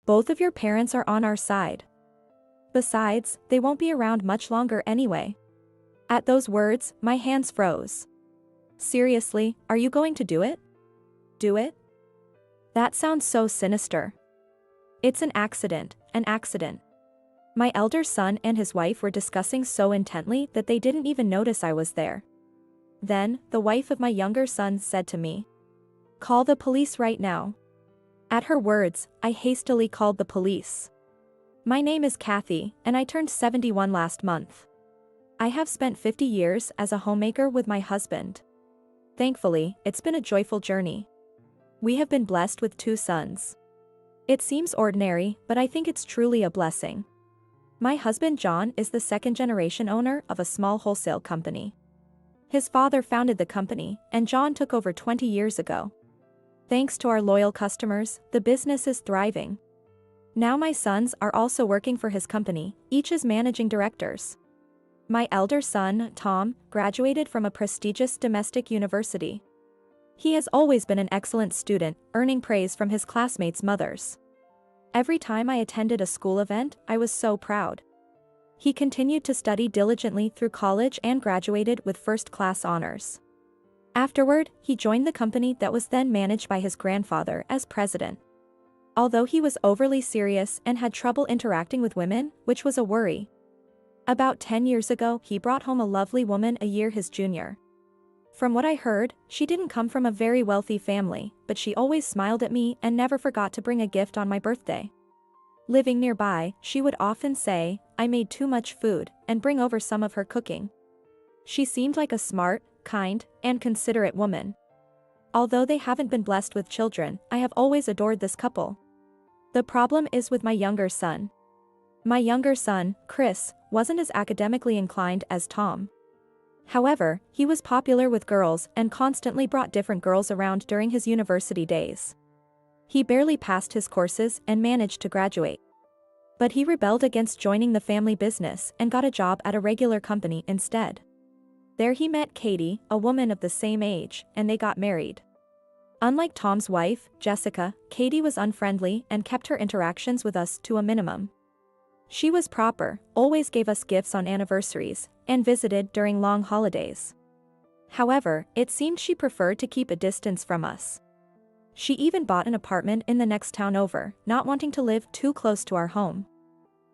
Both of your parents are on our side. Besides, they won't be around much longer anyway." At those words, my hands froze. "Seriously, are you going to do it?" "Do it?" That sounds so sinister. "It's an accident, an accident." My elder son and his wife were discussing so intently that they didn't even notice I was there. Then, the wife of my younger son said to me, "Call the police right now." At her words, I hastily called the police. My name is Kathy, and I turned 71 last month. I have spent 50 years as a homemaker with my husband. Thankfully, it's been a joyful journey. We have been blessed with 2 sons. It seems ordinary, but I think it's truly a blessing. My husband John is the second-generation owner of a small wholesale company. His father founded the company, and John took over 20 years ago. Thanks to our loyal customers, the business is thriving. Now my sons are also working for his company, each as managing directors. My elder son, Tom, graduated from a prestigious domestic university. He has always been an excellent student, earning praise from his classmates' mothers. Every time I attended a school event, I was so proud. He continued to study diligently through college and graduated with first-class honors. Afterward, he joined the company that was then managed by his grandfather as president. Although he was overly serious and had trouble interacting with women, which was a worry. About 10 years ago, he brought home a lovely woman a year his junior. From what I heard, she didn't come from a very wealthy family, but she always smiled at me and never forgot to bring a gift on my birthday. Living nearby, she would often say, "I made too much food," and bring over some of her cooking. She seemed like a smart, kind, and considerate woman. Although they haven't been blessed with children, I have always adored this couple. The problem is with my younger son. My younger son, Chris, wasn't as academically inclined as Tom. However, he was popular with girls and constantly brought different girls around during his university days. He barely passed his courses and managed to graduate. But he rebelled against joining the family business and got a job at a regular company instead. There he met Katie, a woman of the same age, and they got married. Unlike Tom's wife, Jessica, Katie was unfriendly and kept her interactions with us to a minimum. She was proper, always gave us gifts on anniversaries, and visited during long holidays. However, it seemed she preferred to keep a distance from us. She even bought an apartment in the next town over, not wanting to live too close to our home.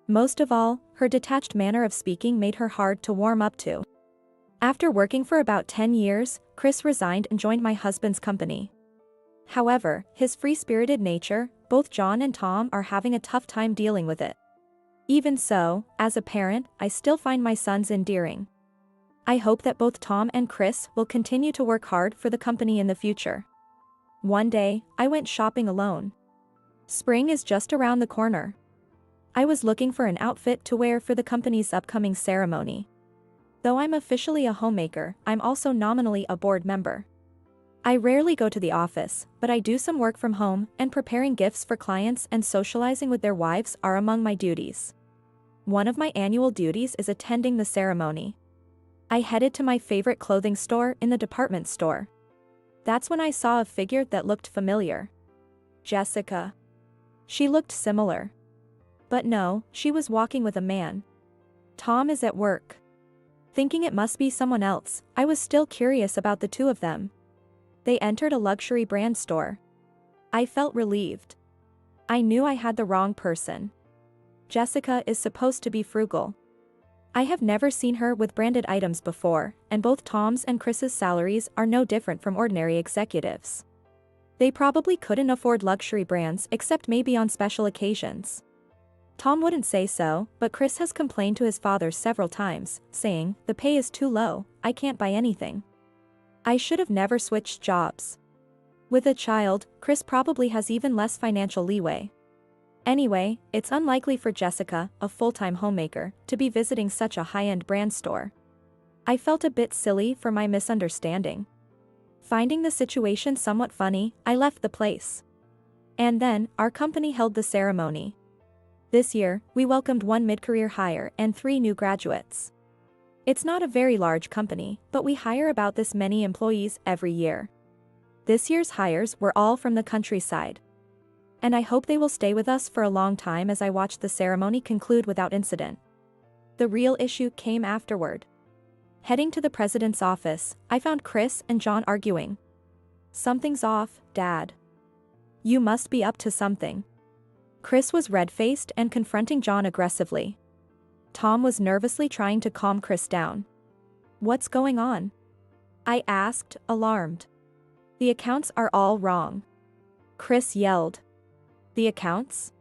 Most of all, her detached manner of speaking made her hard to warm up to. After working for about 10 years, Chris resigned and joined my husband's company. However, his free-spirited nature, both John and Tom are having a tough time dealing with it. Even so, as a parent, I still find my sons endearing. I hope that both Tom and Chris will continue to work hard for the company in the future. One day, I went shopping alone. Spring is just around the corner. I was looking for an outfit to wear for the company's upcoming ceremony. Though I'm officially a homemaker, I'm also nominally a board member. I rarely go to the office, but I do some work from home, and preparing gifts for clients and socializing with their wives are among my duties. One of my annual duties is attending the ceremony. I headed to my favorite clothing store in the department store. That's when I saw a figure that looked familiar. Jessica. She looked similar. But no, she was walking with a man. Tom is at work. Thinking it must be someone else, I was still curious about the two of them. They entered a luxury brand store. I felt relieved. I knew I had the wrong person. Jessica is supposed to be frugal. I have never seen her with branded items before, and both Tom's and Chris's salaries are no different from ordinary executives. They probably couldn't afford luxury brands except maybe on special occasions. Tom wouldn't say so, but Chris has complained to his father several times, saying, "The pay is too low, I can't buy anything." I should have never switched jobs. With a child, Chris probably has even less financial leeway. Anyway, it's unlikely for Jessica, a full-time homemaker, to be visiting such a high-end brand store. I felt a bit silly for my misunderstanding. Finding the situation somewhat funny, I left the place. And then, our company held the ceremony. This year, we welcomed 1 mid-career hire and 3 new graduates. It's not a very large company, but we hire about this many employees every year. This year's hires were all from the countryside. And I hope they will stay with us for a long time as I watch the ceremony conclude without incident. The real issue came afterward. Heading to the president's office, I found Chris and John arguing. "Something's off, Dad. You must be up to something." Chris was red-faced and confronting John aggressively. Tom was nervously trying to calm Chris down. "What's going on?" I asked, alarmed. "The accounts are all wrong," Chris yelled. "The accounts?"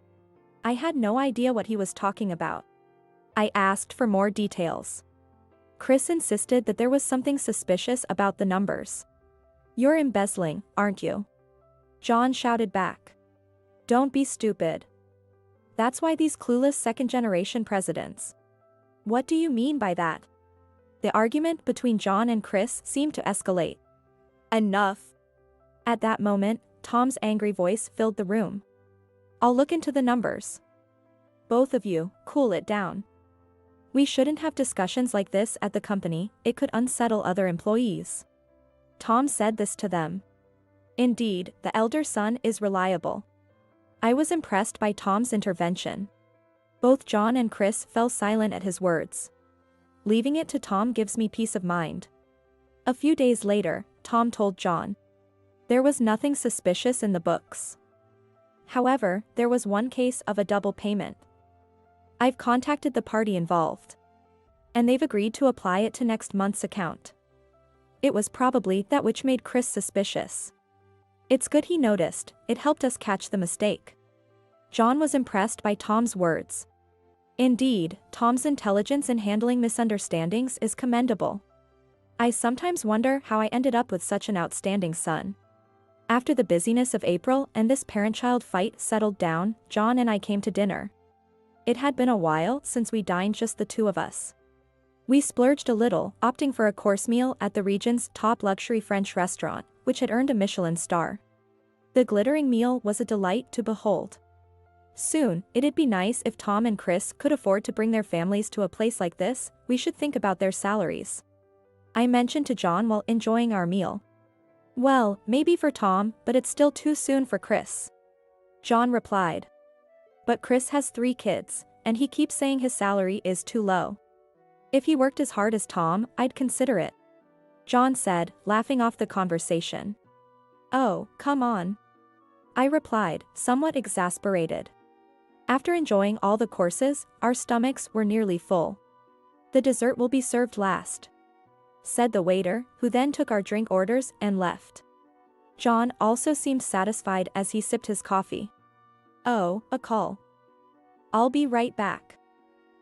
I had no idea what he was talking about. I asked for more details. Chris insisted that there was something suspicious about the numbers. "You're embezzling, aren't you?" John shouted back. "Don't be stupid. That's why these clueless second-generation presidents." "What do you mean by that?" The argument between John and Chris seemed to escalate. "Enough." At that moment, Tom's angry voice filled the room. "I'll look into the numbers. Both of you, cool it down. We shouldn't have discussions like this at the company, it could unsettle other employees." Tom said this to them. Indeed, the elder son is reliable. I was impressed by Tom's intervention. Both John and Chris fell silent at his words. Leaving it to Tom gives me peace of mind. A few days later, Tom told John. There was nothing suspicious in the books. However, there was one case of a double payment. I've contacted the party involved. And they've agreed to apply it to next month's account. It was probably that which made Chris suspicious. It's good he noticed, it helped us catch the mistake. John was impressed by Tom's words. Indeed, Tom's intelligence in handling misunderstandings is commendable. I sometimes wonder how I ended up with such an outstanding son. After the busyness of April and this parent-child fight settled down, John and I came to dinner. It had been a while since we dined just the two of us. We splurged a little, opting for a course meal at the region's top luxury French restaurant, which had earned a Michelin star. The glittering meal was a delight to behold. Soon, it'd be nice if Tom and Chris could afford to bring their families to a place like this. We should think about their salaries. I mentioned to John while enjoying our meal. Well, maybe for Tom, but it's still too soon for Chris. John replied. But Chris has 3 kids, and he keeps saying his salary is too low. If he worked as hard as Tom, I'd consider it. John said, laughing off the conversation. Oh, come on. I replied, somewhat exasperated. After enjoying all the courses, our stomachs were nearly full. The dessert will be served last, said the waiter, who then took our drink orders and left. John also seemed satisfied as he sipped his coffee. Oh, a call. I'll be right back.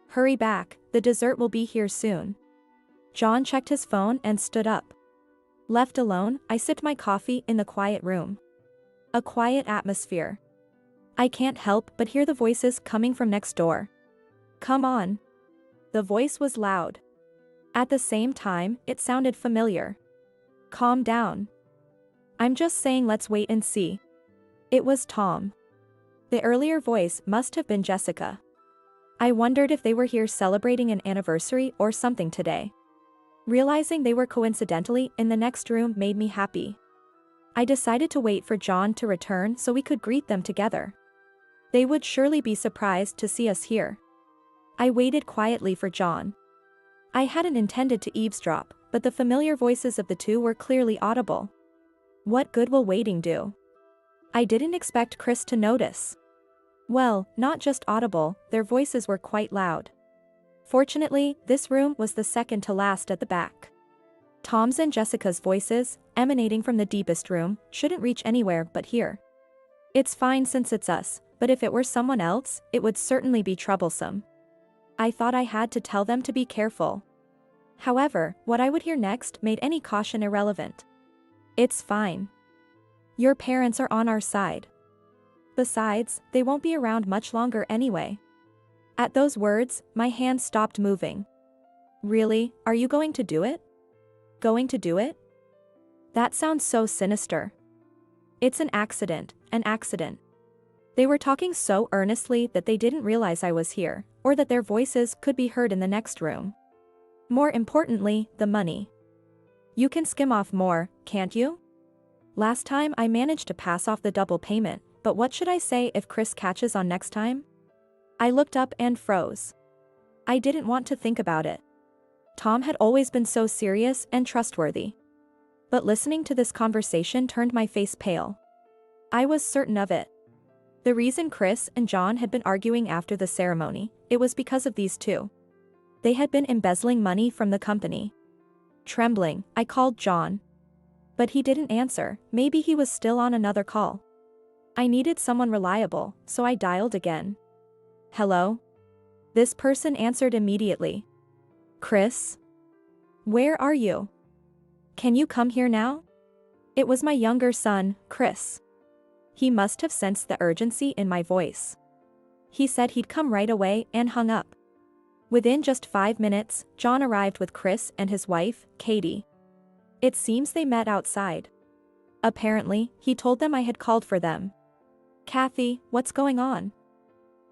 Hurry back, the dessert will be here soon. John checked his phone and stood up. Left alone, I sipped my coffee in the quiet room. A quiet atmosphere. I can't help but hear the voices coming from next door. Come on. The voice was loud. At the same time, it sounded familiar. Calm down. I'm just saying let's wait and see. It was Tom. The earlier voice must have been Jessica. I wondered if they were here celebrating an anniversary or something today. Realizing they were coincidentally in the next room made me happy. I decided to wait for John to return so we could greet them together. They would surely be surprised to see us here. I waited quietly for John. I hadn't intended to eavesdrop, but the familiar voices of the two were clearly audible. What good will waiting do? I didn't expect Chris to notice. Well, not just audible, their voices were quite loud. Fortunately, this room was the second to last at the back. Tom's and Jessica's voices, emanating from the deepest room, shouldn't reach anywhere but here. It's fine since it's us, but if it were someone else, it would certainly be troublesome. I thought I had to tell them to be careful. However, what I would hear next made any caution irrelevant. It's fine. Your parents are on our side. Besides, they won't be around much longer anyway. At those words, my hand stopped moving. Really, are you going to do it? Going to do it? That sounds so sinister. It's an accident, an accident. They were talking so earnestly that they didn't realize I was here, or that their voices could be heard in the next room. More importantly, the money. You can skim off more, can't you? Last time I managed to pass off the double payment, but what should I say if Chris catches on next time? I looked up and froze. I didn't want to think about it. Tom had always been so serious and trustworthy. But listening to this conversation turned my face pale. I was certain of it. The reason Chris and John had been arguing after the ceremony, it was because of these two. They had been embezzling money from the company. Trembling, I called John. But he didn't answer, maybe he was still on another call. I needed someone reliable, so I dialed again. Hello? This person answered immediately. Chris? Where are you? Can you come here now? It was my younger son, Chris. He must have sensed the urgency in my voice. He said he'd come right away and hung up. Within just 5 minutes, John arrived with Chris and his wife, Katie. It seems they met outside. Apparently, he told them I had called for them. Kathy, what's going on?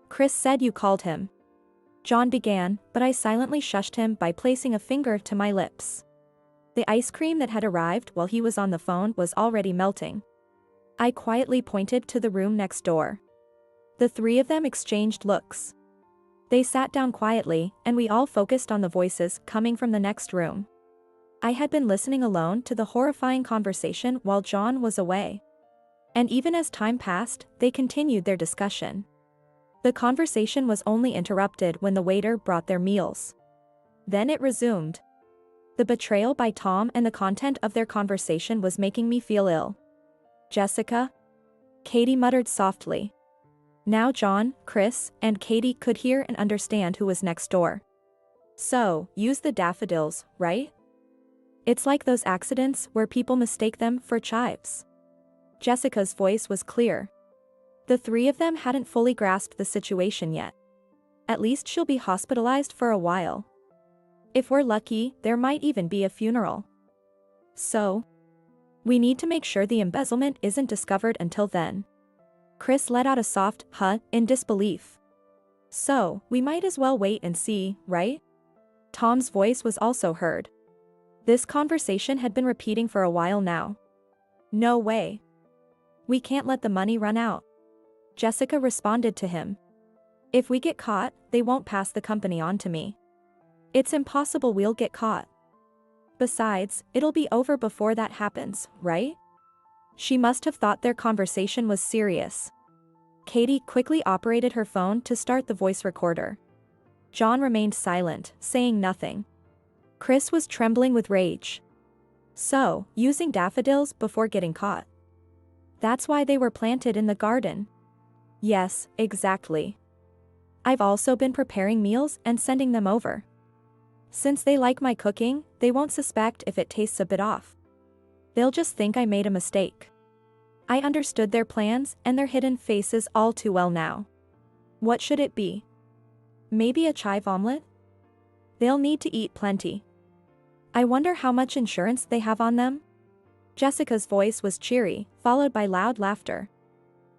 Chris said you called him. John began, but I silently shushed him by placing a finger to my lips. The ice cream that had arrived while he was on the phone was already melting. I quietly pointed to the room next door. The three of them exchanged looks. They sat down quietly, and we all focused on the voices coming from the next room. I had been listening alone to the horrifying conversation while John was away. And even as time passed, they continued their discussion. The conversation was only interrupted when the waiter brought their meals. Then it resumed. The betrayal by Tom and the content of their conversation was making me feel ill. Jessica? Katie muttered softly. Now John, Chris, and Katie could hear and understand who was next door. So, use the daffodils, right? It's like those accidents where people mistake them for chives. Jessica's voice was clear. The three of them hadn't fully grasped the situation yet. At least she'll be hospitalized for a while. If we're lucky, there might even be a funeral. So, we need to make sure the embezzlement isn't discovered until then. Chris let out a soft huh in disbelief. So, we might as well wait and see, right? Tom's voice was also heard. This conversation had been repeating for a while now. No way. We can't let the money run out. Jessica responded to him. If we get caught, they won't pass the company on to me. It's impossible we'll get caught. Besides, it'll be over before that happens, right? She must have thought their conversation was serious. Katie quickly operated her phone to start the voice recorder. John remained silent, saying nothing. Chris was trembling with rage. So, using daffodils before getting caught. That's why they were planted in the garden. Yes, exactly. I've also been preparing meals and sending them over. Since they like my cooking, they won't suspect if it tastes a bit off. They'll just think I made a mistake. I understood their plans and their hidden faces all too well now. What should it be? Maybe a chive omelet? They'll need to eat plenty. I wonder how much insurance they have on them? Jessica's voice was cheery, followed by loud laughter.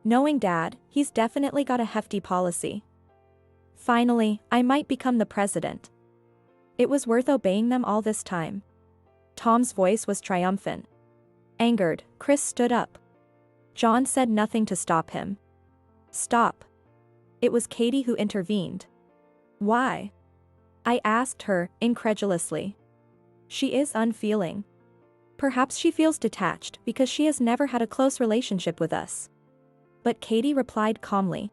Knowing Dad, he's definitely got a hefty policy. Finally, I might become the president. It was worth obeying them all this time. Tom's voice was triumphant. Angered, Chris stood up. John said nothing to stop him. Stop. It was Katie who intervened. Why? I asked her, incredulously. She is unfeeling. Perhaps she feels detached because she has never had a close relationship with us. But Katie replied calmly.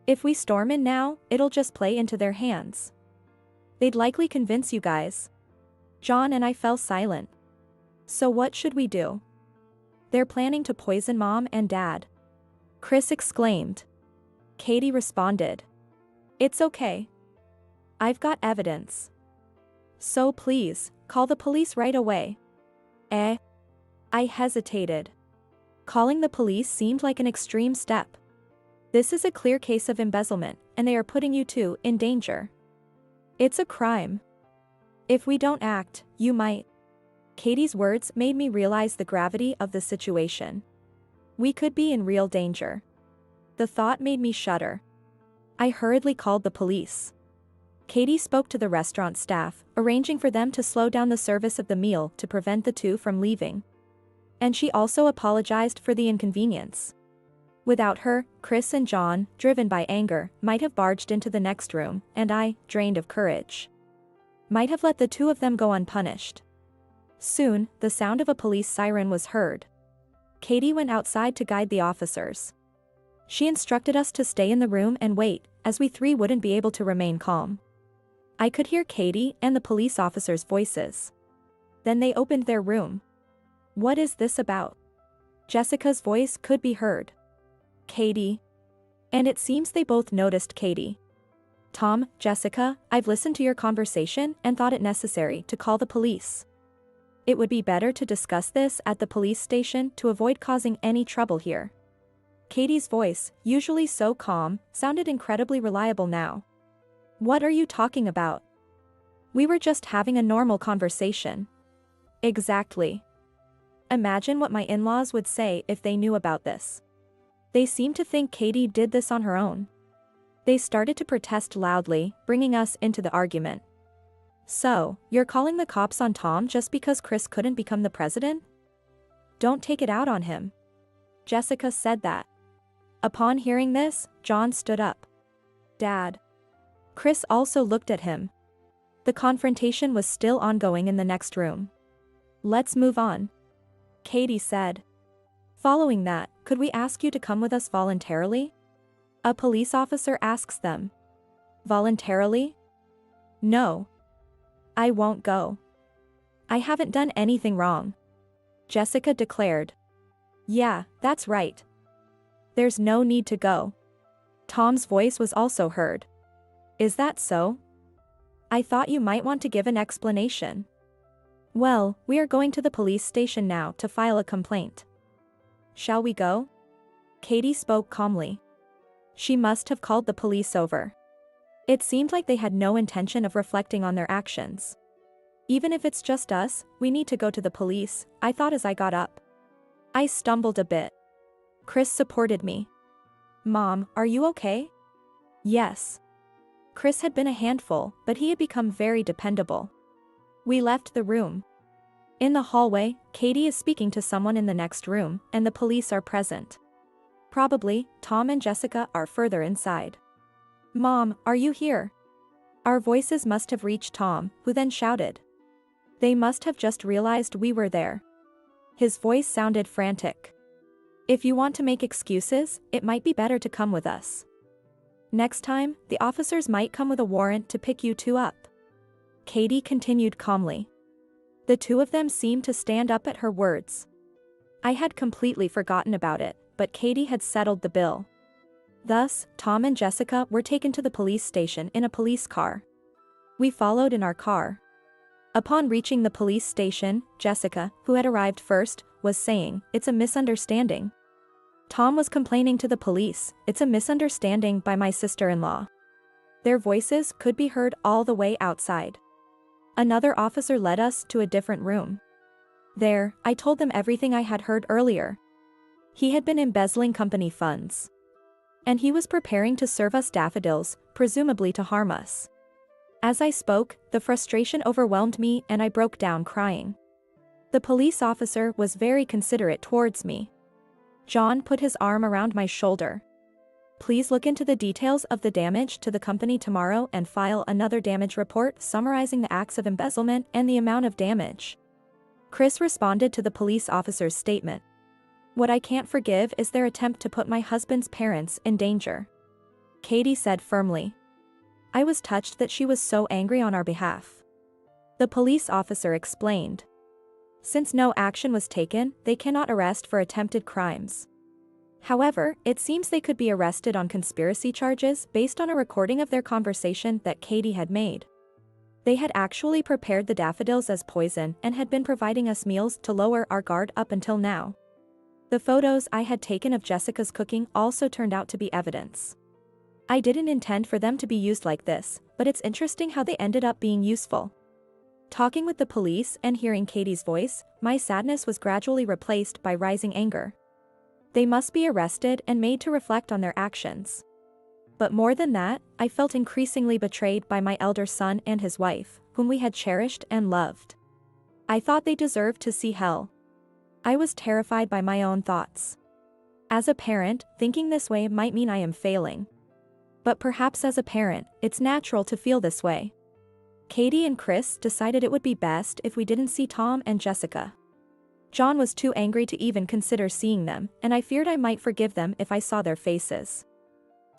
If we storm in now, it'll just play into their hands. They'd likely convince you guys. John and I fell silent. So what should we do? They're planning to poison Mom and Dad. Chris exclaimed. Katie responded. It's okay. I've got evidence. So please, call the police right away. I hesitated. Calling the police seemed like an extreme step. This is a clear case of embezzlement, and they are putting you two in danger. It's a crime. If we don't act, you might. Katie's words made me realize the gravity of the situation. We could be in real danger. The thought made me shudder. I hurriedly called the police. Katie spoke to the restaurant staff, arranging for them to slow down the service of the meal to prevent the two from leaving. And she also apologized for the inconvenience. Without her, Chris and John, driven by anger, might have barged into the next room, and I, drained of courage, might have let the two of them go unpunished. Soon, the sound of a police siren was heard. Katie went outside to guide the officers. She instructed us to stay in the room and wait, as we three wouldn't be able to remain calm. I could hear Katie and the police officers' voices. Then they opened their room. "What is this about?" Jessica's voice could be heard. "Katie." And it seems they both noticed Katie. "Tom, Jessica, I've listened to your conversation and thought it necessary to call the police. It would be better to discuss this at the police station to avoid causing any trouble here." Katie's voice, usually so calm, sounded incredibly reliable now. "What are you talking about? We were just having a normal conversation." "Exactly. Imagine what my in-laws would say if they knew about this. They seem to think Katie did this on her own." They started to protest loudly, bringing us into the argument. "So, you're calling the cops on Tom just because Chris couldn't become the president? Don't take it out on him." Jessica said that. Upon hearing this, John stood up. "Dad." Chris also looked at him. The confrontation was still ongoing in the next room. "Let's move on," Katie said. Following that, "Could we ask you to come with us voluntarily?" A police officer asks them. "Voluntarily? No. I won't go. I haven't done anything wrong," Jessica declared. "Yeah, that's right. There's no need to go." Tom's voice was also heard. "Is that so? I thought you might want to give an explanation." "Well, we are going to the police station now to file a complaint." "Shall we go?" Katie spoke calmly. She must have called the police over. It seemed like they had no intention of reflecting on their actions. "Even if it's just us, we need to go to the police," I thought as I got up. I stumbled a bit. Chris supported me. "Mom, are you okay?" "Yes." Chris had been a handful, but he had become very dependable. We left the room. In the hallway, Katie is speaking to someone in the next room, and the police are present. Probably, Tom and Jessica are further inside. "Mom, are you here?" Our voices must have reached Tom, who then shouted. They must have just realized we were there. His voice sounded frantic. "If you want to make excuses, it might be better to come with us. Next time, the officers might come with a warrant to pick you two up." Katie continued calmly. The two of them seemed to stand up at her words. I had completely forgotten about it, but Katie had settled the bill. Thus, Tom and Jessica were taken to the police station in a police car. We followed in our car. Upon reaching the police station, Jessica, who had arrived first, was saying, "It's a misunderstanding." Tom was complaining to the police, "It's a misunderstanding by my sister-in-law." Their voices could be heard all the way outside. Another officer led us to a different room. There, I told them everything I had heard earlier. He had been embezzling company funds. And he was preparing to serve us daffodils, presumably to harm us. As I spoke, the frustration overwhelmed me and I broke down crying. The police officer was very considerate towards me. John put his arm around my shoulder. "Please look into the details of the damage to the company tomorrow and file another damage report summarizing the acts of embezzlement and the amount of damage." Chris responded to the police officer's statement. "What I can't forgive is their attempt to put my husband's parents in danger," Katie said firmly. I was touched that she was so angry on our behalf. The police officer explained. Since no action was taken, they cannot arrest for attempted crimes. However, it seems they could be arrested on conspiracy charges based on a recording of their conversation that Katie had made. They had actually prepared the daffodils as poison and had been providing us meals to lower our guard up until now. The photos I had taken of Jessica's cooking also turned out to be evidence. I didn't intend for them to be used like this, but it's interesting how they ended up being useful. Talking with the police and hearing Katie's voice, my sadness was gradually replaced by rising anger. They must be arrested and made to reflect on their actions. But more than that, I felt increasingly betrayed by my elder son and his wife, whom we had cherished and loved. I thought they deserved to see hell. I was terrified by my own thoughts. As a parent, thinking this way might mean I am failing. But perhaps as a parent, it's natural to feel this way. Katie and Chris decided it would be best if we didn't see Tom and Jessica. John was too angry to even consider seeing them, and I feared I might forgive them if I saw their faces.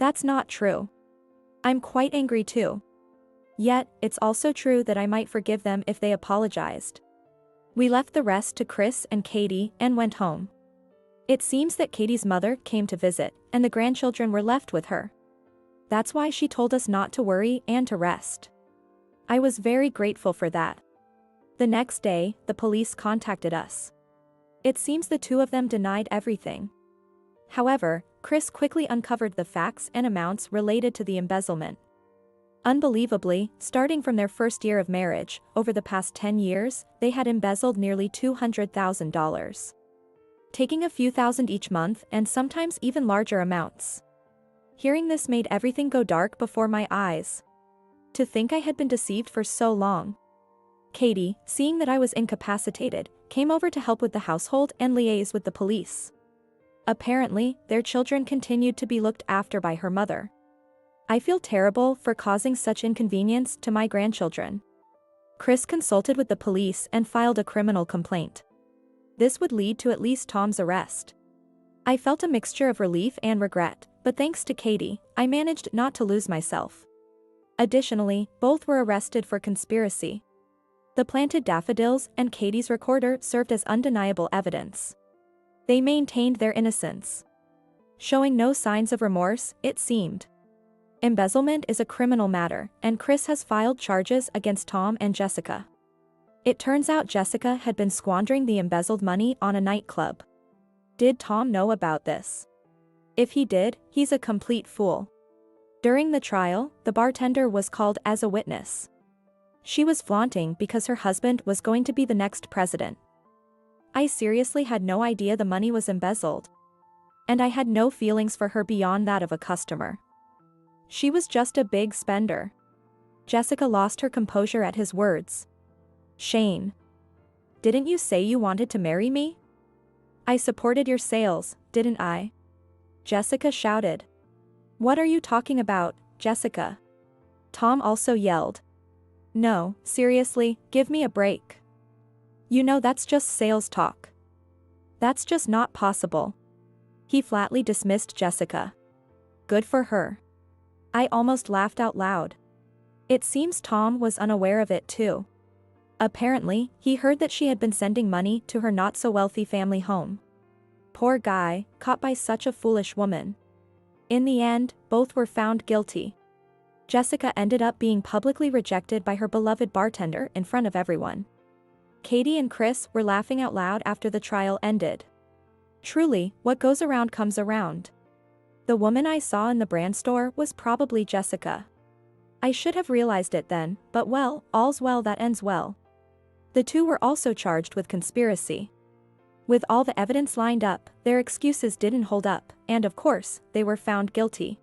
That's not true. I'm quite angry too. Yet, it's also true that I might forgive them if they apologized. We left the rest to Chris and Katie and went home. It seems that Katie's mother came to visit, and the grandchildren were left with her. That's why she told us not to worry and to rest. I was very grateful for that. The next day, the police contacted us. It seems the two of them denied everything. However, Chris quickly uncovered the facts and amounts related to the embezzlement. Unbelievably, starting from their first year of marriage, over the past 10 years, they had embezzled nearly $200,000. Taking a few thousand each month and sometimes even larger amounts. Hearing this made everything go dark before my eyes. To think I had been deceived for so long. Katie, seeing that I was incapacitated, came over to help with the household and liaise with the police. Apparently, their children continued to be looked after by her mother. I feel terrible for causing such inconvenience to my grandchildren. Chris consulted with the police and filed a criminal complaint. This would lead to at least Tom's arrest. I felt a mixture of relief and regret, but thanks to Katie, I managed not to lose myself. Additionally, both were arrested for conspiracy. The planted daffodils and Katie's recorder served as undeniable evidence. They maintained their innocence. Showing no signs of remorse, it seemed. Embezzlement is a criminal matter, and Chris has filed charges against Tom and Jessica. It turns out Jessica had been squandering the embezzled money on a nightclub. Did Tom know about this? If he did, he's a complete fool. During the trial, the bartender was called as a witness. She was flaunting because her husband was going to be the next president. I seriously had no idea the money was embezzled. And I had no feelings for her beyond that of a customer. She was just a big spender. Jessica lost her composure at his words. Shane. Didn't you say you wanted to marry me? I supported your sales, didn't I? Jessica shouted. What are you talking about, Jessica? Tom also yelled. No, seriously, give me a break. You know that's just sales talk. That's just not possible. He flatly dismissed Jessica. Good for her. I almost laughed out loud. It seems Tom was unaware of it too. Apparently, he heard that she had been sending money to her not-so-wealthy family home. Poor guy, caught by such a foolish woman. In the end, both were found guilty. Jessica ended up being publicly rejected by her beloved bartender in front of everyone. Katie and Chris were laughing out loud after the trial ended. Truly, what goes around comes around. The woman I saw in the brand store was probably Jessica. I should have realized it then, but well, all's well that ends well. The two were also charged with conspiracy. With all the evidence lined up, their excuses didn't hold up, and of course, they were found guilty.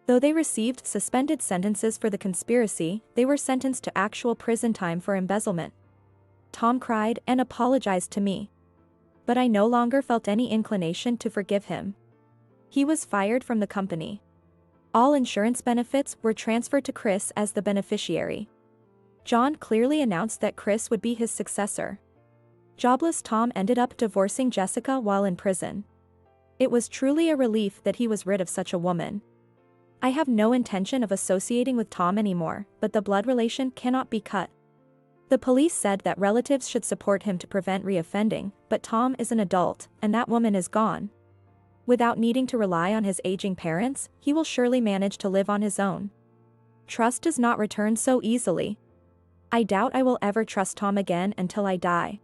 Though they received suspended sentences for the conspiracy, they were sentenced to actual prison time for embezzlement. Tom cried and apologized to me. But I no longer felt any inclination to forgive him. He was fired from the company. All insurance benefits were transferred to Chris as the beneficiary. John clearly announced that Chris would be his successor. Jobless Tom ended up divorcing Jessica while in prison. It was truly a relief that he was rid of such a woman. I have no intention of associating with Tom anymore, but the blood relation cannot be cut. The police said that relatives should support him to prevent reoffending, but Tom is an adult, and that woman is gone. Without needing to rely on his aging parents, he will surely manage to live on his own. Trust does not return so easily. I doubt I will ever trust Tom again until I die.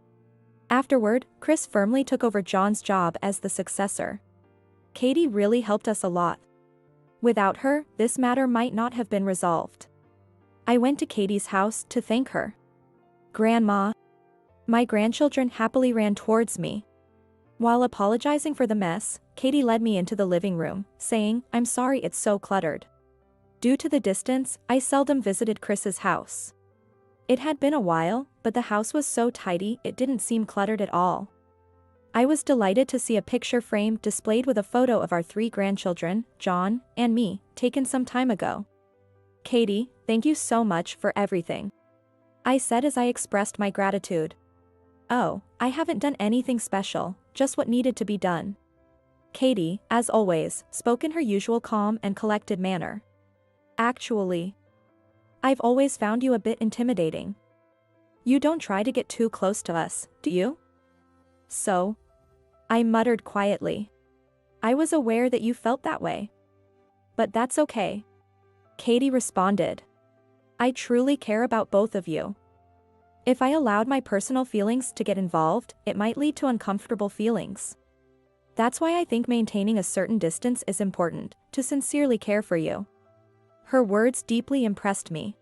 Afterward, Chris firmly took over John's job as the successor. Katie really helped us a lot. Without her, this matter might not have been resolved. I went to Katie's house to thank her. Grandma. My grandchildren happily ran towards me. While apologizing for the mess, Katie led me into the living room, saying, I'm sorry it's so cluttered. Due to the distance, I seldom visited Chris's house. It had been a while, but the house was so tidy it didn't seem cluttered at all. I was delighted to see a picture frame displayed with a photo of our 3 grandchildren, John and me, taken some time ago. Katie, thank you so much for everything, I said as I expressed my gratitude. Oh, I haven't done anything special, just what needed to be done. Katie, as always, spoke in her usual calm and collected manner. Actually, I've always found you a bit intimidating. You don't try to get too close to us, do you? So? I muttered quietly. I was aware that you felt that way. But that's okay. Katie responded. I truly care about both of you. If I allowed my personal feelings to get involved, it might lead to uncomfortable feelings. That's why I think maintaining a certain distance is important, to sincerely care for you. Her words deeply impressed me.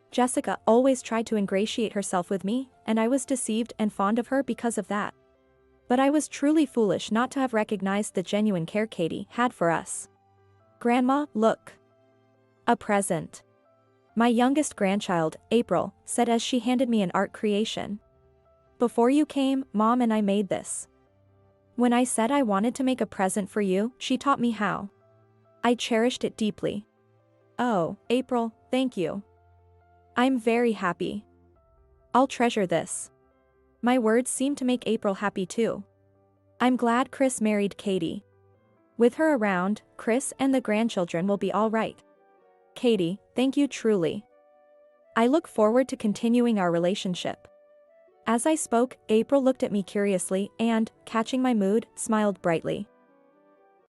Jessica always tried to ingratiate herself with me, and I was deceived and fond of her because of that. But I was truly foolish not to have recognized the genuine care Katie had for us. Grandma, look. A present. My youngest grandchild, April, said as she handed me an art creation. Before you came, Mom and I made this. When I said I wanted to make a present for you, she taught me how. I cherished it deeply. Oh, April, thank you. I'm very happy. I'll treasure this. My words seemed to make April happy too. I'm glad Chris married Katie. With her around, Chris and the grandchildren will be all right. Katie, thank you truly. I look forward to continuing our relationship. As I spoke, April looked at me curiously and, catching my mood, smiled brightly.